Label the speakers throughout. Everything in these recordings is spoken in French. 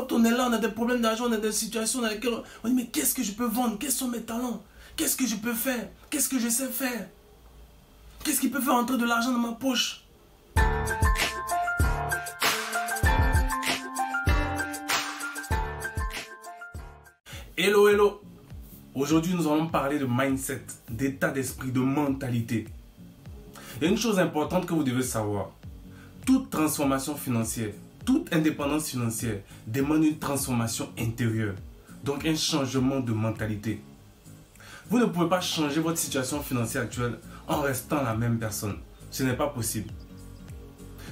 Speaker 1: quand on est là, on a des problèmes d'argent, on a des situations dans lesquelles on dit mais qu'est-ce que je peux vendre? Quels sont mes talents? Qu'est-ce que je peux faire? Qu'est-ce que je sais faire? Qu'est-ce qui peut faire entrer de l'argent dans ma poche? Hello, hello! Aujourd'hui, nous allons parler de mindset, d'état d'esprit, de mentalité. Il y a une chose importante que vous devez savoir. Toute transformation financière, toute indépendance financière demande une transformation intérieure. Donc un changement de mentalité. Vous ne pouvez pas changer votre situation financière actuelle en restant la même personne. Ce n'est pas possible.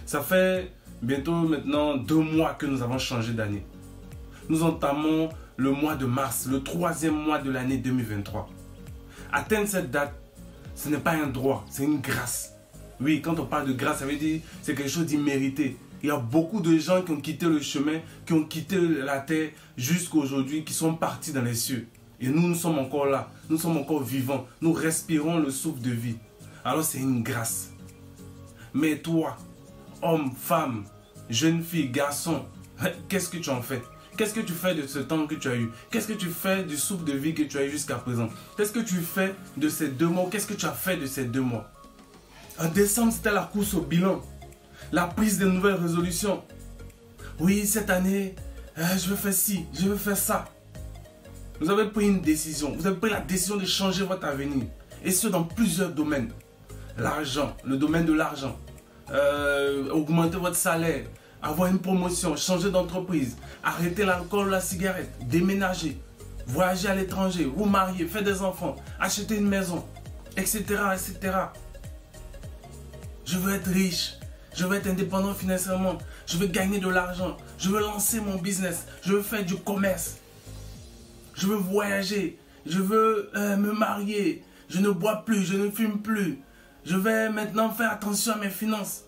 Speaker 1: Ça fait bientôt maintenant 2 mois que nous avons changé d'année. Nous entamons le mois de mars, le 3e mois de l'année 2023. Atteindre cette date, ce n'est pas un droit, c'est une grâce. Oui, quand on parle de grâce, ça veut dire que c'est quelque chose d'immérité. Il y a beaucoup de gens qui ont quitté le chemin, qui ont quitté la terre jusqu'à aujourd'hui, qui sont partis dans les cieux. Et nous, nous sommes encore là, nous sommes encore vivants, nous respirons le souffle de vie. Alors c'est une grâce. Mais toi, homme, femme, jeune fille, garçon, qu'est-ce que tu en fais? Qu'est-ce que tu fais de ce temps que tu as eu? Qu'est-ce que tu fais du souffle de vie que tu as eu jusqu'à présent? Qu'est-ce que tu fais de ces 2 mois? Qu'est-ce que tu as fait de ces 2 mois? En décembre, c'était la course au bilan. La prise de nouvelles résolutions. Oui, cette année, je veux faire ci, je veux faire ça. Vous avez pris une décision. Vous avez pris la décision de changer votre avenir. Et ce, dans plusieurs domaines. L'argent, le domaine de l'argent. Augmenter votre salaire. Avoir une promotion, changer d'entreprise. Arrêter l'alcool, la cigarette. Déménager. Voyager à l'étranger. Vous marier, faire des enfants. Acheter une maison. Etc. etc. Je veux être riche. Je veux être indépendant financièrement. Je veux gagner de l'argent. Je veux lancer mon business. Je veux faire du commerce. Je veux voyager. Je veux me marier. Je ne bois plus. Je ne fume plus. Je vais maintenant faire attention à mes finances.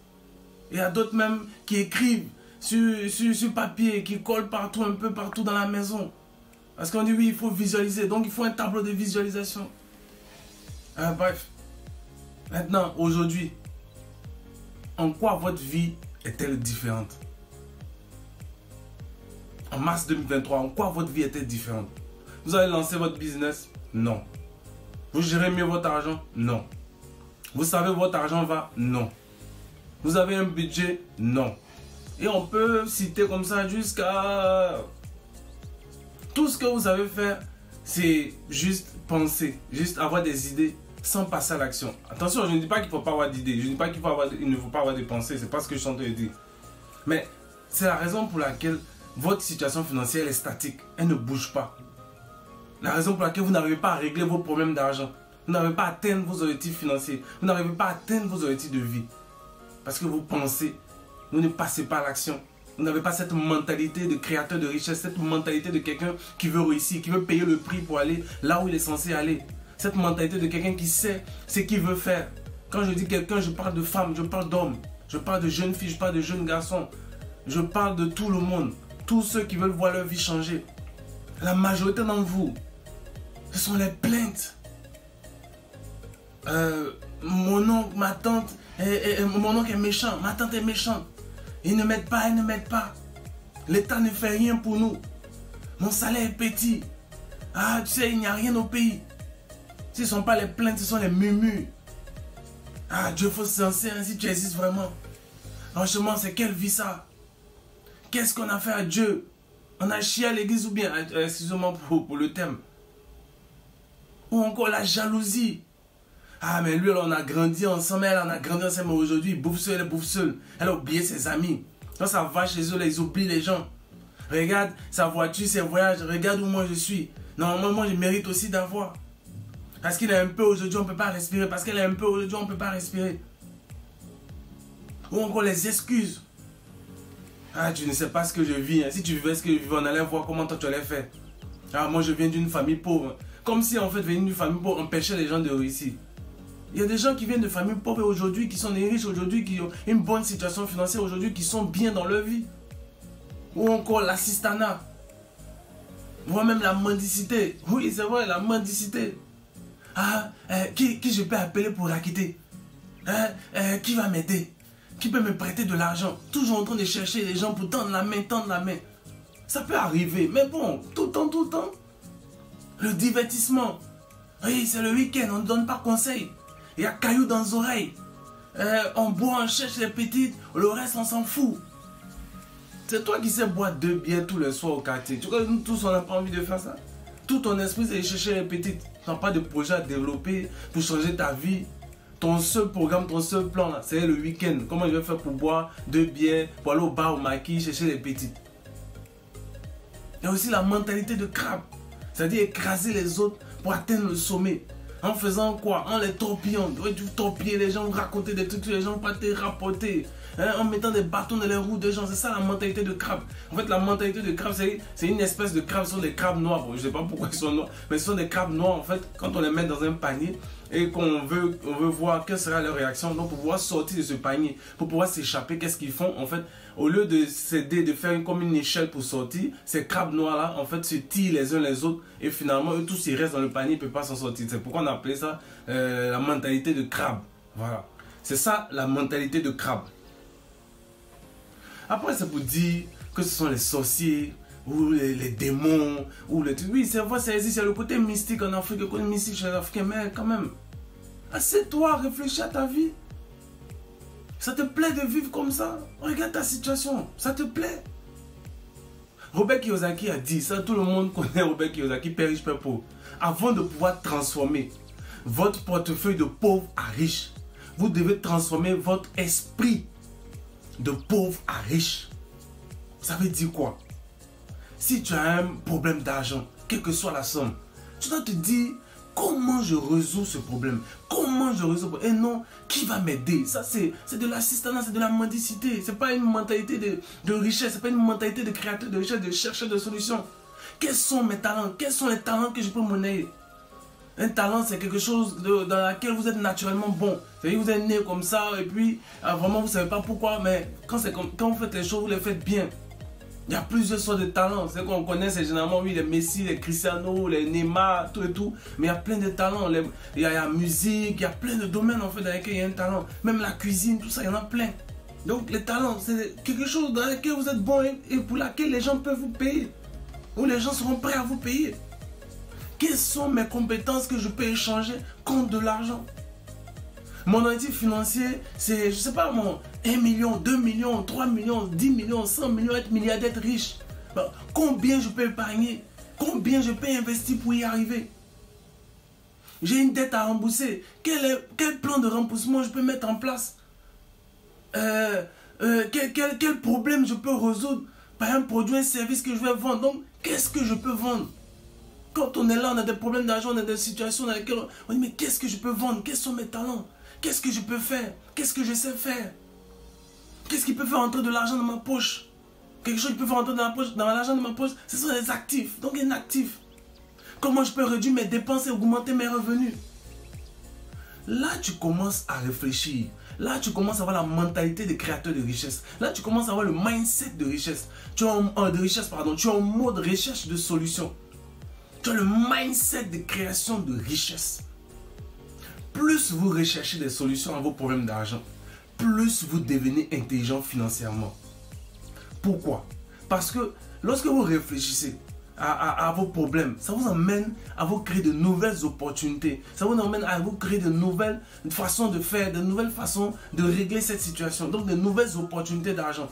Speaker 1: Il y a d'autres même qui écrivent sur papier, qui collent partout, un peu partout dans la maison. Parce qu'on dit oui, il faut visualiser. Donc il faut un tableau de visualisation. Bref. Maintenant, aujourd'hui, en quoi votre vie est-elle différente? En mars 2023, en quoi votre vie est-elle différente? Vous allez lancer votre business? Non. Vous gérez mieux votre argent? Non. Vous savez où votre argent va? Non. Vous avez un budget? Non. Et on peut citer comme ça jusqu'à... Tout ce que vous savez faire, c'est juste penser, juste avoir des idées sans passer à l'action. Attention, je ne dis pas qu'il ne faut pas avoir d'idées. Je ne dis pas qu'il ne faut pas avoir de pensées. Ce n'est pas ce que je suis en train de dire. Mais c'est la raison pour laquelle votre situation financière est statique. Elle ne bouge pas. La raison pour laquelle vous n'arrivez pas à régler vos problèmes d'argent. Vous n'arrivez pas à atteindre vos objectifs financiers. Vous n'arrivez pas à atteindre vos objectifs de vie. Parce que vous pensez, vous ne passez pas à l'action. Vous n'avez pas cette mentalité de créateur de richesse, cette mentalité de quelqu'un qui veut réussir, qui veut payer le prix pour aller là où il est censé aller. Cette mentalité de quelqu'un qui sait ce qu'il veut faire. Quand je dis quelqu'un, je parle de femme, je parle d'homme, je parle de jeunes filles, je parle de jeunes garçons. Je parle de tout le monde. Tous ceux qui veulent voir leur vie changer. La majorité d'entre vous, ce sont les plaintes. Mon oncle, ma tante, mon oncle est méchant, ma tante est méchante. Ils ne m'aident pas, ils ne m'aident pas. L'État ne fait rien pour nous. Mon salaire est petit. Ah, tu sais, il n'y a rien au pays. Ce ne sont pas les plaintes, ce sont les murmures. Ah, Dieu faut se lancer si tu existes vraiment. Franchement, c'est quelle vie ça? Qu'est-ce qu'on a fait à Dieu? On a chié à l'église ou bien, excusez-moi pour le thème. Ou encore la jalousie. Ah, mais lui, on a grandi ensemble, elle, on a grandi ensemble, mais aujourd'hui, il bouffe seul, elle bouffe seule. Elle a oublié ses amis. Quand ça va chez eux, là, ils oublient les gens. Regarde sa voiture, ses voyages, regarde où moi je suis. Normalement, moi, je mérite aussi d'avoir. Parce qu'il est un peu aujourd'hui, on ne peut pas respirer. Parce qu'elle est un peu aujourd'hui, on ne peut pas respirer. Ou encore les excuses. Ah, tu ne sais pas ce que je vis. Hein. Si tu vivais ce que je vis, on allait voir comment toi tu allais faire. Ah, moi, je viens d'une famille pauvre. Comme si, en fait, venir d'une famille pauvre empêchait les gens de réussir. Il y a des gens qui viennent de familles pauvres aujourd'hui, qui sont des riches aujourd'hui, qui ont une bonne situation financière aujourd'hui, qui sont bien dans leur vie. Ou encore l'assistanat. Voire même la mendicité. Oui, c'est vrai, la mendicité. Ah, qui je peux appeler pour la quitter? Qui va m'aider? Qui peut me prêter de l'argent? Toujours en train de chercher les gens pour tendre la main, tendre la main. Ça peut arriver, mais bon, tout le temps. Le divertissement. Oui, c'est le week-end, on ne donne pas conseil. Il y a cailloux dans les oreilles. On boit, on cherche les petites, le reste, on s'en fout. C'est toi qui sais boire 2 bières tous les soirs au quartier. Tu vois, nous tous, on n'a pas envie de faire ça. Tout ton esprit, c'est de chercher les petites. Tu n'as pas de projet à développer pour changer ta vie. Ton seul programme, ton seul plan, c'est le week-end. Comment je vais faire pour boire 2 bières, pour aller au bar, au maquis, chercher les petites. Il y a aussi la mentalité de crabe. C'est-à-dire écraser les autres pour atteindre le sommet. En faisant quoi? En les torpillant. Tu torpiller les gens, raconter des trucs, les gens pas te rapporter. En mettant des bâtons dans les roues des gens. C'est ça la mentalité de crabe. En fait, la mentalité de crabe, c'est une espèce de crabe. Ce sont des crabes noirs. Bon, je ne sais pas pourquoi ils sont noirs, mais ce sont des crabes noirs. En fait, quand on les met dans un panier et qu'on veut voir quelle sera leur réaction, donc pour pouvoir sortir de ce panier, pour pouvoir s'échapper, qu'est-ce qu'ils font? En fait, au lieu de s'aider, de faire comme une échelle pour sortir, ces crabes noirs-là, en fait, se tirent les uns les autres et finalement, eux tous, ils restent dans le panier, ils ne peuvent pas s'en sortir. C'est pourquoi on appelait ça la mentalité de crabe. Voilà. C'est ça, la mentalité de crabe. Après, c'est pour dire que ce sont les sorciers, ou les démons, ou les trucs. Oui, c'est vrai, ça existe. Il y a le côté mystique en Afrique, le côté mystique chez les Africains, mais quand même, assieds-toi, réfléchis à ta vie. Ça te plaît de vivre comme ça? Regarde ta situation, ça te plaît? Robert Kiyosaki a dit, ça tout le monde connaît Robert Kiyosaki, Père riche, Père pauvre. Avant de pouvoir transformer votre portefeuille de pauvre à riche, vous devez transformer votre esprit de pauvre à riche. Ça veut dire quoi? Si tu as un problème d'argent, quelle que soit la somme, tu dois te dire comment je résous ce problème? Comment je résous? Et non, qui va m'aider? Ça c'est de l'assistanat, c'est de la mendicité. C'est pas une mentalité de richesse, c'est pas une mentalité de créateur de richesse, de chercheur de solutions. Quels sont mes talents? Quels sont les talents que je peux monnayer? Un talent, c'est quelque chose dans laquelle vous êtes naturellement bon. C'est-à-dire que vous êtes né comme ça et puis vraiment vous ne savez pas pourquoi, mais quand vous faites les choses, vous les faites bien. Il y a plusieurs sortes de talents. C'est qu'on connaît, c'est généralement oui, les Messi, les Cristiano, les Neymar, tout et tout. Mais il y a plein de talents. Il y a la musique, il y a plein de domaines en fait dans lesquels il y a un talent. Même la cuisine, tout ça, il y en a plein. Donc les talents, c'est quelque chose dans lequel vous êtes bon et pour laquelle les gens peuvent vous payer. Ou les gens seront prêts à vous payer. Quelles sont mes compétences que je peux échanger contre de l'argent? Mon objectif financier, c'est, je sais pas, 1 million, 2 millions, 3 millions, 10 millions, 100 millions, être milliardaire, être riche. Combien je peux épargner? Combien je peux investir pour y arriver? J'ai une dette à rembourser. Quel plan de remboursement je peux mettre en place? Quel problème je peux résoudre par un produit, un service que je vais vendre? Donc, qu'est-ce que je peux vendre? Quand on est là, on a des problèmes d'argent, on a des situations dans lesquelles on dit mais qu'est-ce que je peux vendre? Quels sont mes talents? Qu'est-ce que je peux faire? Qu'est-ce que je sais faire? Qu'est-ce qui peut faire entrer de l'argent dans ma poche? Quelque chose qui peut faire entrer dans l'argent de ma poche, ce sont les actifs. Donc un actif. Comment je peux réduire mes dépenses et augmenter mes revenus? Là, tu commences à réfléchir. Là, tu commences à avoir la mentalité de créateur de richesse. Là, tu commences à avoir le mindset de richesse. Tu es en mode recherche de solutions. Tu as le mindset de création de richesse. Plus vous recherchez des solutions à vos problèmes d'argent, plus vous devenez intelligent financièrement. Pourquoi? Parce que lorsque vous réfléchissez à vos problèmes, ça vous emmène à vous créer de nouvelles opportunités. Ça vous emmène à vous créer de nouvelles façons de faire, de nouvelles façons de régler cette situation. Donc de nouvelles opportunités d'argent.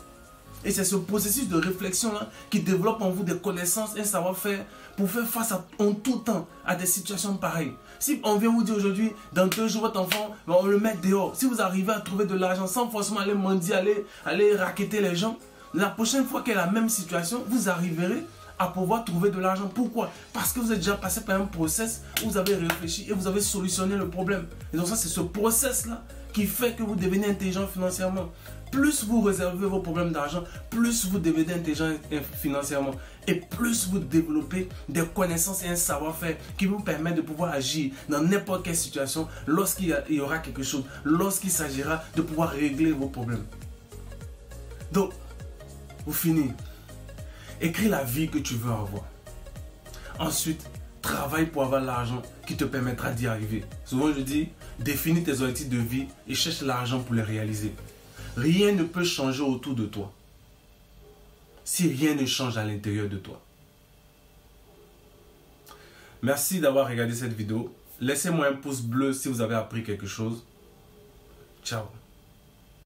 Speaker 1: Et c'est ce processus de réflexion-là qui développe en vous des connaissances, un savoir-faire pour faire face en tout temps à des situations pareilles. Si on vient vous dire aujourd'hui, dans 2 jours, votre enfant, on le met dehors. Si vous arrivez à trouver de l'argent sans forcément aller mendier, aller racketter les gens, la prochaine fois qu'il y a la même situation, vous arriverez à pouvoir trouver de l'argent. Pourquoi? Parce que vous êtes déjà passé par un process où vous avez réfléchi et vous avez solutionné le problème. Et donc ça, c'est ce process-là qui fait que vous devenez intelligent financièrement. Plus vous réservez vos problèmes d'argent, plus vous devenez intelligent financièrement. Et plus vous développez des connaissances et un savoir-faire qui vous permettent de pouvoir agir dans n'importe quelle situation lorsqu'il y aura quelque chose, lorsqu'il s'agira de pouvoir régler vos problèmes. Donc, pour finir, écris la vie que tu veux avoir. Ensuite, travaille pour avoir l'argent qui te permettra d'y arriver. Souvent, je dis, définis tes objectifs de vie et cherche l'argent pour les réaliser. Rien ne peut changer autour de toi. si rien ne change à l'intérieur de toi. Merci d'avoir regardé cette vidéo. Laissez-moi un pouce bleu si vous avez appris quelque chose. Ciao.